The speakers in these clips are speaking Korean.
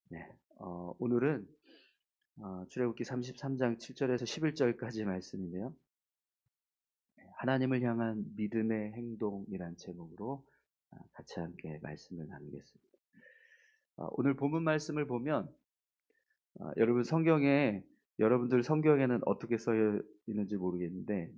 네. 오늘은 출애굽기 33장 7절에서 11절까지 말씀인데요. 하나님을 향한 믿음의 행동이란 제목으로 같이 함께 말씀을 나누겠습니다. 오늘 본문 말씀을 보면 여러분 여러분들 성경에는 어떻게 써 있는지 모르겠는데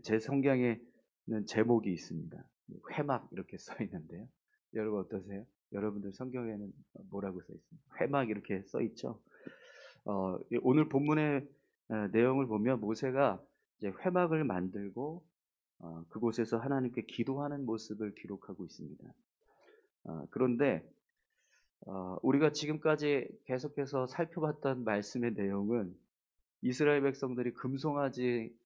제 성경에는 제목이 있습니다. 회막 이렇게 써 있는데요. 여러분 어떠세요? 여러분들 성경에는 뭐라고 써 있습니까? 회막 이렇게 써 있죠. 오늘 본문의 내용을 보면 모세가 이제 회막을 만들고 그곳에서 하나님께 기도하는 모습을 기록하고 있습니다. 그런데 우리가 지금까지 계속해서 살펴봤던 말씀의 내용은 이스라엘 백성들이 금송아지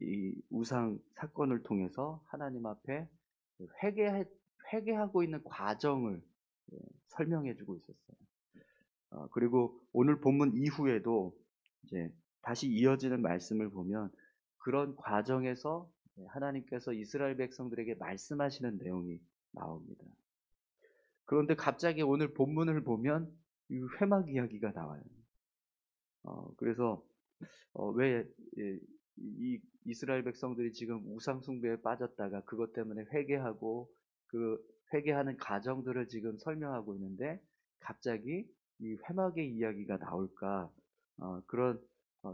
이 우상 사건을 통해서 하나님 앞에 회개 회개하고 있는 과정을 설명해 주고 있었어요. 그리고 오늘 본문 이후에도 이제 다시 이어지는 말씀을 보면 그런 과정에서 하나님께서 이스라엘 백성들에게 말씀하시는 내용이 나옵니다. 그런데 갑자기 오늘 본문을 보면 이 회막 이야기가 나와요. 그래서 왜 이 이스라엘 백성들이 지금 우상 숭배에 빠졌다가 그것 때문에 회개하고 그 회개하는 과정들을 지금 설명하고 있는데 갑자기 이 회막의 이야기가 나올까 그런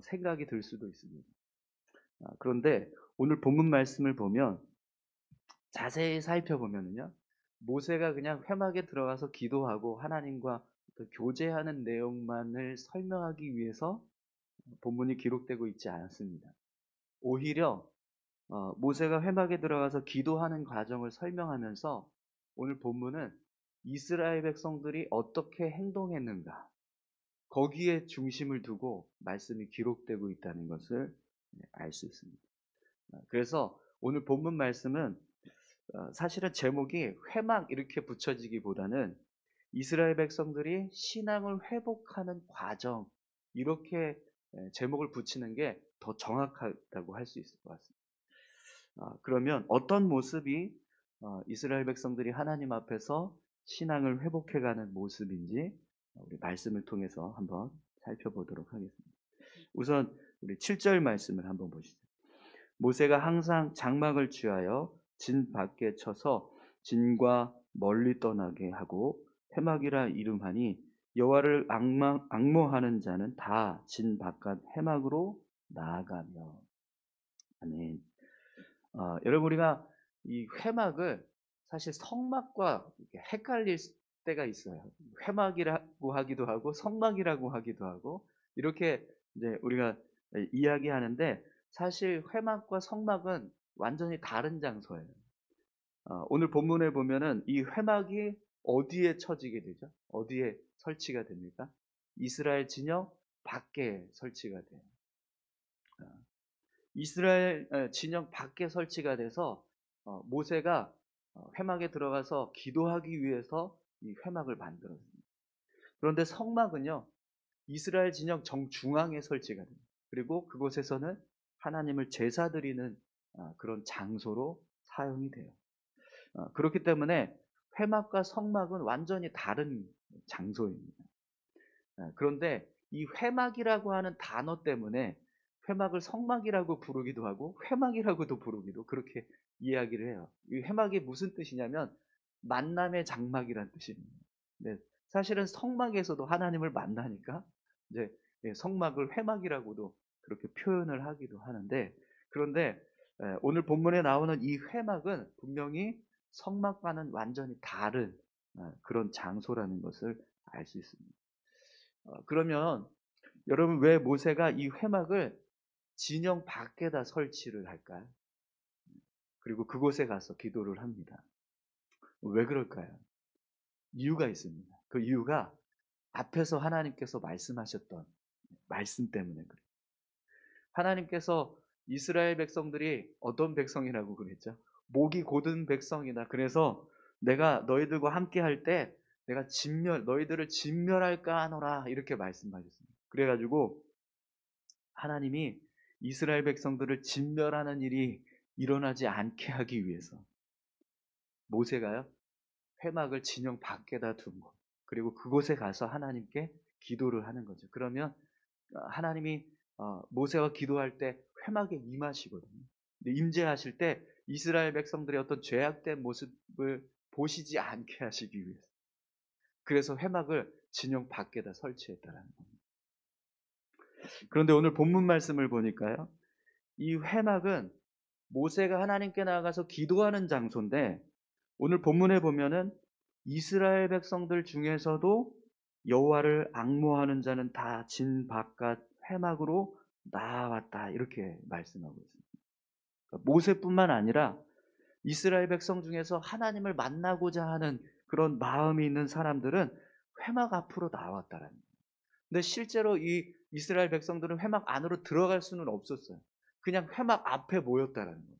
생각이 들 수도 있습니다. 그런데 오늘 본문 말씀을 보면 자세히 살펴보면요, 모세가 그냥 회막에 들어가서 기도하고 하나님과 교제하는 내용만을 설명하기 위해서 본문이 기록되고 있지 않았습니다. 오히려 모세가 회막에 들어가서 기도하는 과정을 설명하면서 오늘 본문은 이스라엘 백성들이 어떻게 행동했는가 거기에 중심을 두고 말씀이 기록되고 있다는 것을 알 수 있습니다. 그래서 오늘 본문 말씀은 사실은 제목이 회막 이렇게 붙여지기보다는 이스라엘 백성들이 신앙을 회복하는 과정 이렇게 제목을 붙이는 게 더 정확하다고 할 수 있을 것 같습니다. 그러면 어떤 모습이 이스라엘 백성들이 하나님 앞에서 신앙을 회복해가는 모습인지 우리 말씀을 통해서 한번 살펴보도록 하겠습니다. 우선 우리 7절 말씀을 한번 보시죠. 모세가 항상 장막을 취하여 진 밖에 쳐서 진과 멀리 떠나게 하고 회막이라 이름하니 여호와를 앙모하는 자는 다 진 바깥 회막으로 나아가며. 아멘. 여러분 우리가 이 회막을 사실 성막과 헷갈릴 때가 있어요. 회막이라고 하기도 하고 성막이라고 하기도 하고 이렇게 이제 우리가 이야기하는데 사실 회막과 성막은 완전히 다른 장소예요. 오늘 본문에 보면은 이 회막이 어디에 처지게 되죠? 어디에 설치가 됩니까? 이스라엘 진영 밖에 설치가 돼요. 이스라엘 진영 밖에 설치가 돼서 모세가 회막에 들어가서 기도하기 위해서 이 회막을 만들었습니다. 그런데 성막은요, 이스라엘 진영 정중앙에 설치가 됩니다. 그리고 그곳에서는 하나님을 제사 드리는 그런 장소로 사용이 돼요. 그렇기 때문에 회막과 성막은 완전히 다른 장소입니다. 그런데 이 회막이라고 하는 단어 때문에 회막을 성막이라고 부르기도 하고 회막이라고도 부르기도 그렇게 이야기를 해요. 이 회막이 무슨 뜻이냐면 만남의 장막이란 뜻입니다. 네, 사실은 성막에서도 하나님을 만나니까 이제 성막을 회막이라고도 그렇게 표현을 하기도 하는데 그런데 오늘 본문에 나오는 이 회막은 분명히 성막과는 완전히 다른 그런 장소라는 것을 알 수 있습니다. 그러면 여러분 왜 모세가 이 회막을 진영 밖에다 설치를 할까요? 그리고 그곳에 가서 기도를 합니다. 왜 그럴까요? 이유가 있습니다. 그 이유가 앞에서 하나님께서 말씀하셨던 말씀 때문에 그래요. 하나님께서 이스라엘 백성들이 어떤 백성이라고 그랬죠? 목이 곧은 백성이다. 그래서 내가 너희들과 함께 할 때 내가 너희들을 진멸할까 하노라 이렇게 말씀하셨습니다. 그래가지고 하나님이 이스라엘 백성들을 진멸하는 일이 일어나지 않게 하기 위해서 모세가요 회막을 진영 밖에다 둔 것. 그리고 그곳에 가서 하나님께 기도를 하는 거죠. 그러면 하나님이 모세가 기도할 때 회막에 임하시거든요. 근데 임재하실 때 이스라엘 백성들의 어떤 죄악된 모습을 보시지 않게 하시기 위해서. 그래서 회막을 진영 밖에다 설치했다라는 겁니다. 그런데 오늘 본문 말씀을 보니까요. 이 회막은 모세가 하나님께 나아가서 기도하는 장소인데 오늘 본문에 보면은 이스라엘 백성들 중에서도 여호와를 앙모하는 자는 다 진 바깥 회막으로 나아왔다 이렇게 말씀하고 있습니다. 그러니까 모세뿐만 아니라 이스라엘 백성 중에서 하나님을 만나고자 하는 그런 마음이 있는 사람들은 회막 앞으로 나왔다라는 거예요. 근데 실제로 이 이스라엘 백성들은 회막 안으로 들어갈 수는 없었어요. 그냥 회막 앞에 모였다라는 거예요.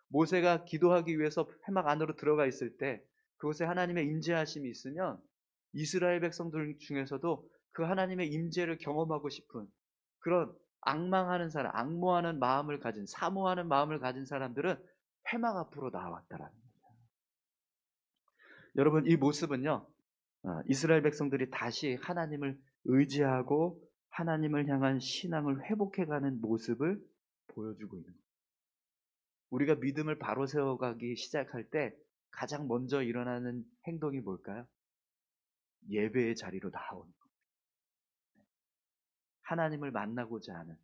모세가 기도하기 위해서 회막 안으로 들어가 있을 때 그곳에 하나님의 임재하심이 있으면 이스라엘 백성들 중에서도 그 하나님의 임재를 경험하고 싶은 그런 앙망하는 사람, 앙모하는 마음을 가진, 사모하는 마음을 가진 사람들은 회막 앞으로 나왔다라는 거예요. 여러분 이 모습은요. 이스라엘 백성들이 다시 하나님을 의지하고 하나님을 향한 신앙을 회복해가는 모습을 보여주고 있는 거예요. 우리가 믿음을 바로 세워가기 시작할 때 가장 먼저 일어나는 행동이 뭘까요? 예배의 자리로 나오는 거예요. 하나님을 만나고자 하는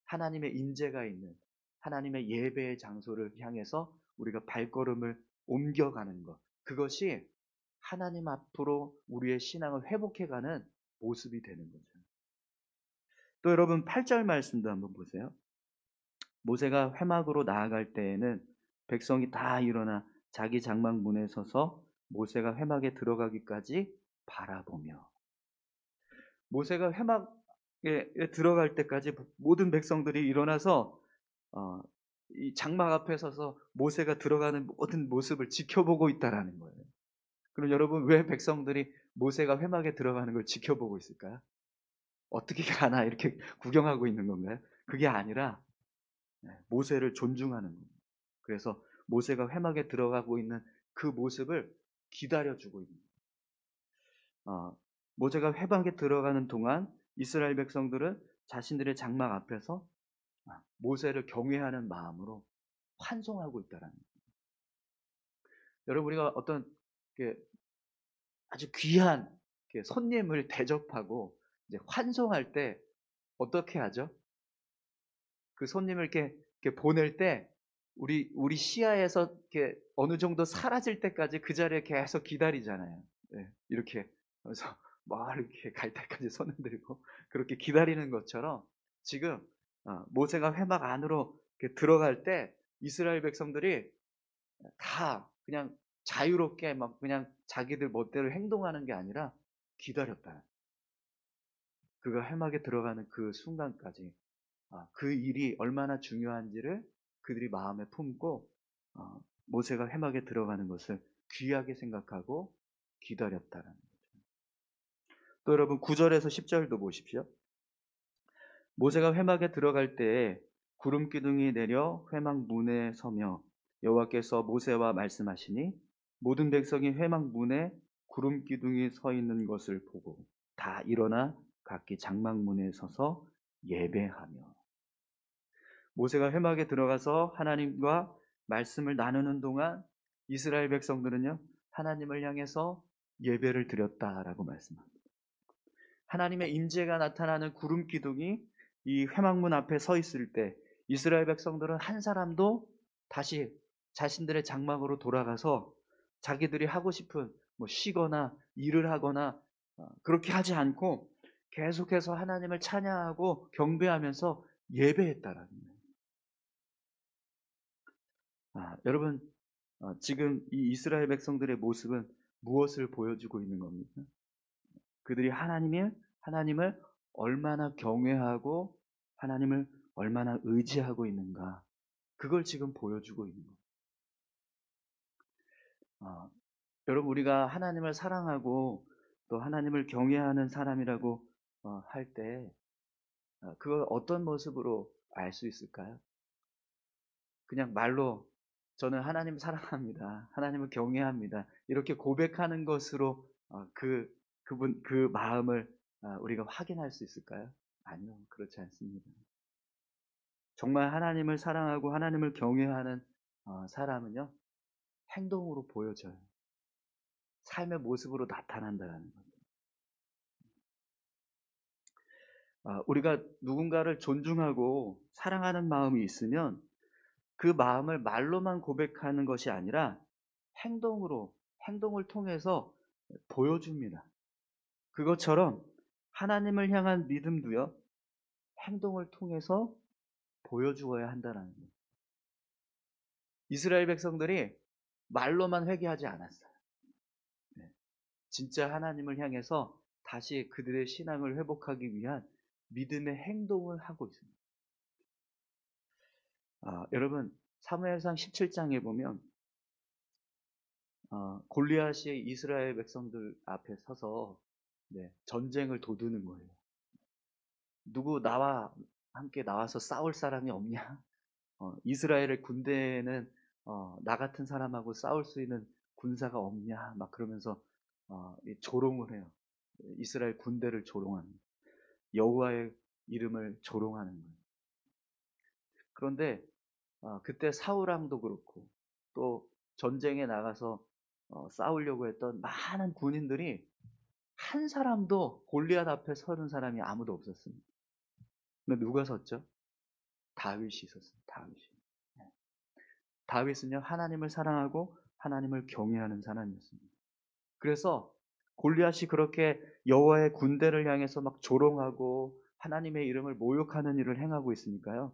하나님의 임재가 있는 하나님의 예배의 장소를 향해서 우리가 발걸음을 옮겨가는 것. 그것이 하나님 앞으로 우리의 신앙을 회복해가는 모습이 되는 거죠. 또 여러분 8절 말씀도 한번 보세요. 모세가 회막으로 나아갈 때에는 백성이 다 일어나 자기 장막 문에 서서 모세가 회막에 들어가기까지 바라보며 모세가 회막에 들어갈 때까지 모든 백성들이 일어나서 어, 이 장막 앞에 서서 모세가 들어가는 모든 모습을 지켜보고 있다라는 거예요. 그럼 여러분 왜 백성들이 모세가 회막에 들어가는 걸 지켜보고 있을까요? 어떻게 가나 이렇게 구경하고 있는 건가요? 그게 아니라 모세를 존중하는 겁니다. 그래서 모세가 회막에 들어가고 있는 그 모습을 기다려주고 있는 거예요. 모세가 회막에 들어가는 동안 이스라엘 백성들은 자신들의 장막 앞에서 모세를 경외하는 마음으로 환송하고 있다라는 거예요. 여러분 우리가 어떤 아주 귀한 손님을 대접하고 이제 환송할 때 어떻게 하죠? 그 손님을 이렇게 보낼 때 우리 시야에서 이렇게 어느 정도 사라질 때까지 그 자리에 계속 기다리잖아요. 네, 이렇게 그래서 막 이렇게 갈 때까지 손 흔들고 그렇게 기다리는 것처럼 지금 모세가 회막 안으로 이렇게 들어갈 때 이스라엘 백성들이 다 그냥 자유롭게 막 그냥 자기들 멋대로 행동하는 게 아니라 기다렸다. 그가 회막에 들어가는 그 순간까지 그 일이 얼마나 중요한지를 그들이 마음에 품고 모세가 회막에 들어가는 것을 귀하게 생각하고 기다렸다라는 거죠. 또 여러분 9절에서 10절도 보십시오. 모세가 회막에 들어갈 때에 구름 기둥이 내려 회막 문에 서며 여호와께서 모세와 말씀하시니 모든 백성이 회막 문에 구름 기둥이 서 있는 것을 보고 다 일어나 각기 장막 문에 서서 예배하며 모세가 회막에 들어가서 하나님과 말씀을 나누는 동안 이스라엘 백성들은요 하나님을 향해서 예배를 드렸다라고 말씀합니다. 하나님의 임재가 나타나는 구름 기둥이 이 회막문 앞에 서 있을 때 이스라엘 백성들은 한 사람도 다시 자신들의 장막으로 돌아가서 자기들이 하고 싶은 뭐 쉬거나 일을 하거나 그렇게 하지 않고 계속해서 하나님을 찬양하고 경배하면서 예배했다라는 거예요. 여러분 지금 이 이스라엘 백성들의 모습은 무엇을 보여주고 있는 겁니까? 그들이 하나님을 얼마나 경외하고 하나님을 얼마나 의지하고 있는가 그걸 지금 보여주고 있는 거예요. 여러분 우리가 하나님을 사랑하고 또 하나님을 경외하는 사람이라고 할 때 그걸 어떤 모습으로 알 수 있을까요? 그냥 말로 저는 하나님 사랑합니다. 하나님을 경외합니다. 이렇게 고백하는 것으로 그 마음을 우리가 확인할 수 있을까요? 아니요, 그렇지 않습니다. 정말 하나님을 사랑하고 하나님을 경외하는 사람은요, 행동으로 보여져요. 삶의 모습으로 나타난다는 거죠. 우리가 누군가를 존중하고 사랑하는 마음이 있으면 그 마음을 말로만 고백하는 것이 아니라 행동을 통해서 보여줍니다. 그것처럼 하나님을 향한 믿음도요, 행동을 통해서 보여주어야 한다는 거예요. 이스라엘 백성들이 말로만 회개하지 않았어요. 네. 진짜 하나님을 향해서 다시 그들의 신앙을 회복하기 위한 믿음의 행동을 하고 있습니다. 여러분, 사무엘상 17장에 보면 골리앗이 이스라엘 백성들 앞에 서서 전쟁을 도두는 거예요. 누구 나와 함께 나와서 싸울 사람이 없냐? 이스라엘의 군대에는 나 같은 사람하고 싸울 수 있는 군사가 없냐? 막 그러면서 조롱을 해요. 이스라엘 군대를 조롱합니다. 여호와의 이름을 조롱하는 거예요. 그런데 그때 사울왕도 그렇고 또 전쟁에 나가서 싸우려고 했던 많은 군인들이 한 사람도 골리앗 앞에 서는 사람이 아무도 없었습니다. 근데 누가 섰죠? 다윗이 섰습니다. 다윗이. 다윗은요, 하나님을 사랑하고 하나님을 경외하는 사람이었습니다. 그래서 골리앗이 그렇게 여호와의 군대를 향해서 막 조롱하고 하나님의 이름을 모욕하는 일을 행하고 있으니까요,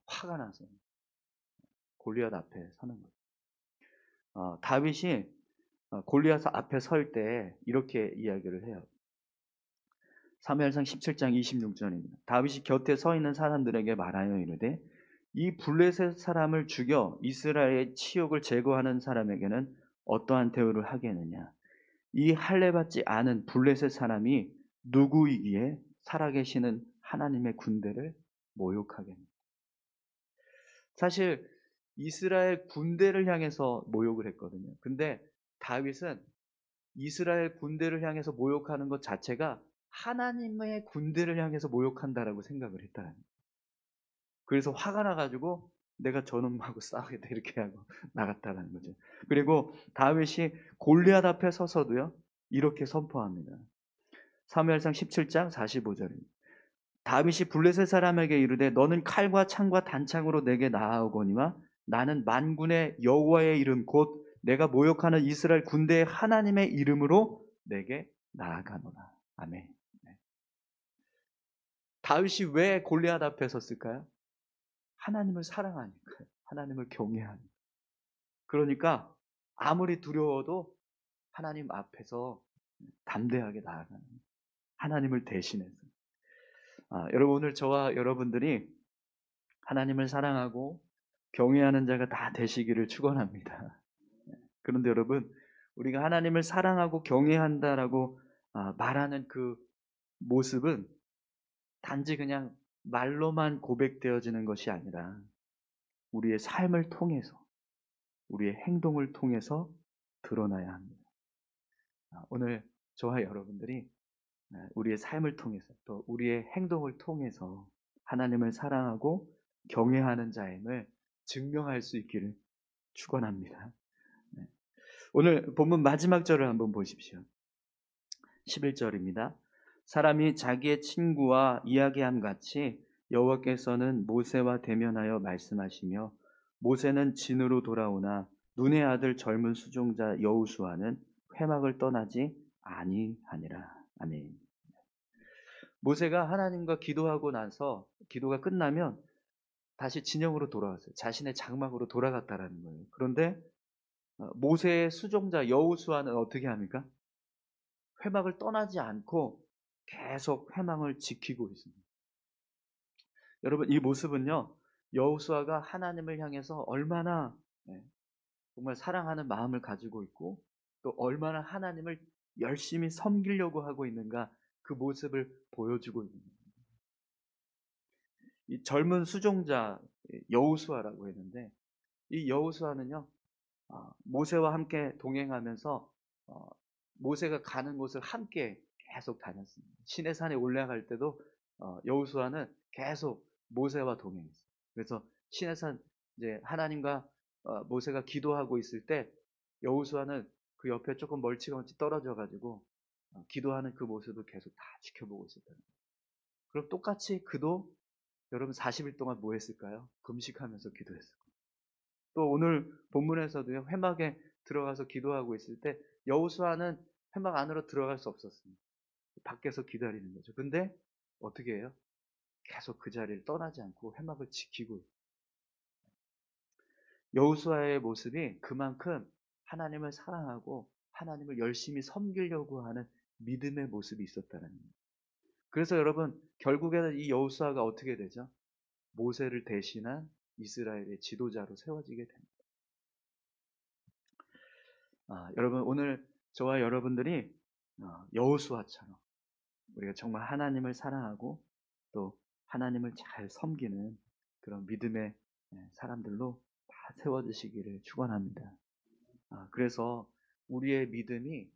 화가 나서 골리앗 앞에 서는 거예요. 다윗이 골리앗 앞에 설 때 이렇게 이야기를 해요. 사무엘상 17장 26절입니다. 다윗이 곁에 서 있는 사람들에게 말하여 이르되 이 블레셋 사람을 죽여 이스라엘의 치욕을 제거하는 사람에게는 어떠한 대우를 하겠느냐. 이 할례받지 않은 블레셋 사람이 누구이기에 살아계시는 하나님의 군대를 모욕하겠느냐. 사실 이스라엘 군대를 향해서 모욕을 했거든요. 근데 다윗은 이스라엘 군대를 향해서 모욕하는 것 자체가 하나님의 군대를 향해서 모욕한다라고 생각을 했다는 거예요. 그래서 화가 나가지고 내가 저놈하고 싸우겠다 이렇게 하고 나갔다는 거죠. 그리고 다윗이 골리앗 앞에 서서도요, 이렇게 선포합니다. 사무엘상 17장 45절입니다. 다윗이 블레셋 사람에게 이르되 너는 칼과 창과 단창으로 내게 나아오거니와 나는 만군의 여호와의 이름 곧 내가 모욕하는 이스라엘 군대의 하나님의 이름으로 내게 나아가노라. 아멘. 다윗이 왜 골리앗 앞에 섰을까요? 하나님을 사랑하니까요. 하나님을 경외하니까. 그러니까 아무리 두려워도 하나님 앞에서 담대하게 나아가는, 하나님을 대신해서. 여러분, 오늘 저와 여러분들이 하나님을 사랑하고 경외하는 자가 다 되시기를 축원합니다. 그런데 여러분, 우리가 하나님을 사랑하고 경외한다라고 말하는 그 모습은 단지 그냥 말로만 고백되어지는 것이 아니라 우리의 삶을 통해서, 우리의 행동을 통해서 드러나야 합니다. 오늘 저와 여러분들이 우리의 삶을 통해서 또 우리의 행동을 통해서 하나님을 사랑하고 경외하는 자임을 증명할 수 있기를 축원합니다. 오늘 본문 마지막 절을 한번 보십시오. 11절입니다. 사람이 자기의 친구와 이야기함 같이 여호와께서는 모세와 대면하여 말씀하시며 모세는 진으로 돌아오나 눈의 아들 젊은 수종자 여호수아는 회막을 떠나지 아니하니라. 아멘. 모세가 하나님과 기도하고 나서 기도가 끝나면 다시 진영으로 돌아왔어요. 자신의 장막으로 돌아갔다라는 거예요. 그런데 모세의 수종자 여호수아는 어떻게 합니까? 회막을 떠나지 않고 계속 회막을 지키고 있습니다. 여러분, 이 모습은요, 여호수아가 하나님을 향해서 얼마나 정말 사랑하는 마음을 가지고 있고 또 얼마나 하나님을 열심히 섬기려고 하고 있는가, 그 모습을 보여주고 있는 거예요. 이 젊은 수종자 여호수아라고 했는데, 이 여호수아는요, 모세와 함께 동행하면서 모세가 가는 곳을 함께 계속 다녔습니다. 시내산에 올라갈 때도 여호수아는 계속 모세와 동행했어요. 그래서 시내산 이제 하나님과 모세가 기도하고 있을 때 여호수아는 그 옆에 조금 멀찌감치 떨어져 가지고 기도하는 그 모습을 계속 다 지켜보고 있었다는 거예요. 그럼 똑같이 그도 여러분 40일 동안 뭐 했을까요? 금식하면서 기도했을 거예요. 또 오늘 본문에서도요, 회막에 들어가서 기도하고 있을 때 여호수아는 회막 안으로 들어갈 수 없었습니다. 밖에서 기다리는 거죠. 근데 어떻게 해요? 계속 그 자리를 떠나지 않고 회막을 지키고 있어요. 여호수아의 모습이 그만큼 하나님을 사랑하고 하나님을 열심히 섬기려고 하는 믿음의 모습이 있었다는 거예요. 그래서 여러분 결국에는 이 여호수아가 어떻게 되죠? 모세를 대신한 이스라엘의 지도자로 세워지게 됩니다. 여러분 오늘 저와 여러분들이 여호수아처럼 우리가 정말 하나님을 사랑하고 또 하나님을 잘 섬기는 그런 믿음의 사람들로 다 세워지시기를 축원합니다. 그래서 우리의 믿음이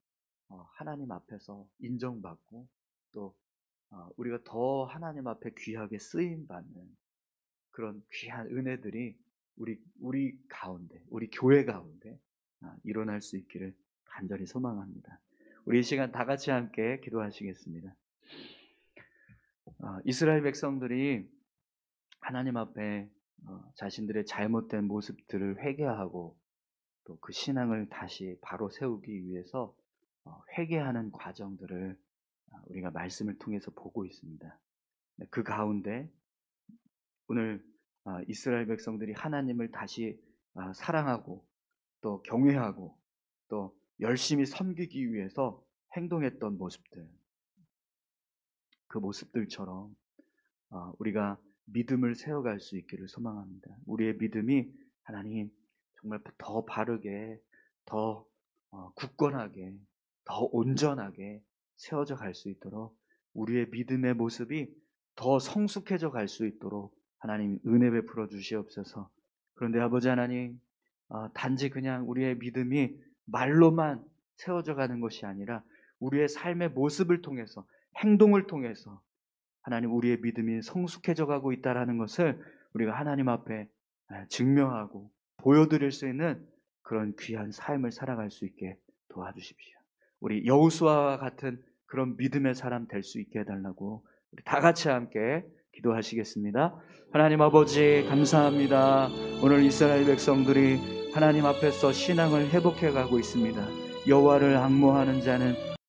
하나님 앞에서 인정받고 또 우리가 더 하나님 앞에 귀하게 쓰임받는 그런 귀한 은혜들이 우리 가운데, 우리 교회 가운데 일어날 수 있기를 간절히 소망합니다. 우리 이 시간 다 같이 함께 기도하시겠습니다. 이스라엘 백성들이 하나님 앞에 자신들의 잘못된 모습들을 회개하고 또 그 신앙을 다시 바로 세우기 위해서 회개하는 과정들을 우리가 말씀을 통해서 보고 있습니다. 그 가운데 오늘 이스라엘 백성들이 하나님을 다시 사랑하고 또 경외하고 또 열심히 섬기기 위해서 행동했던 모습들, 그 모습들처럼 우리가 믿음을 세워갈 수 있기를 소망합니다. 우리의 믿음이 하나님 정말 더 바르게, 더 굳건하게, 더 온전하게 세워져 갈 수 있도록 우리의 믿음의 모습이 더 성숙해져 갈 수 있도록 하나님 은혜 베풀어 주시옵소서. 그런데 아버지 하나님, 단지 그냥 우리의 믿음이 말로만 세워져 가는 것이 아니라 우리의 삶의 모습을 통해서, 행동을 통해서 하나님 우리의 믿음이 성숙해져 가고 있다는 것을 우리가 하나님 앞에 증명하고 보여드릴 수 있는 그런 귀한 삶을 살아갈 수 있게 도와주십시오. 우리 여호수아와 같은 그런 믿음의 사람 될 수 있게 해달라고 우리 다 같이 함께 기도하시겠습니다. 하나님 아버지 감사합니다. 오늘 이스라엘 백성들이 하나님 앞에서 신앙을 회복해 가고 있습니다. 여호와를 앙모하는 자는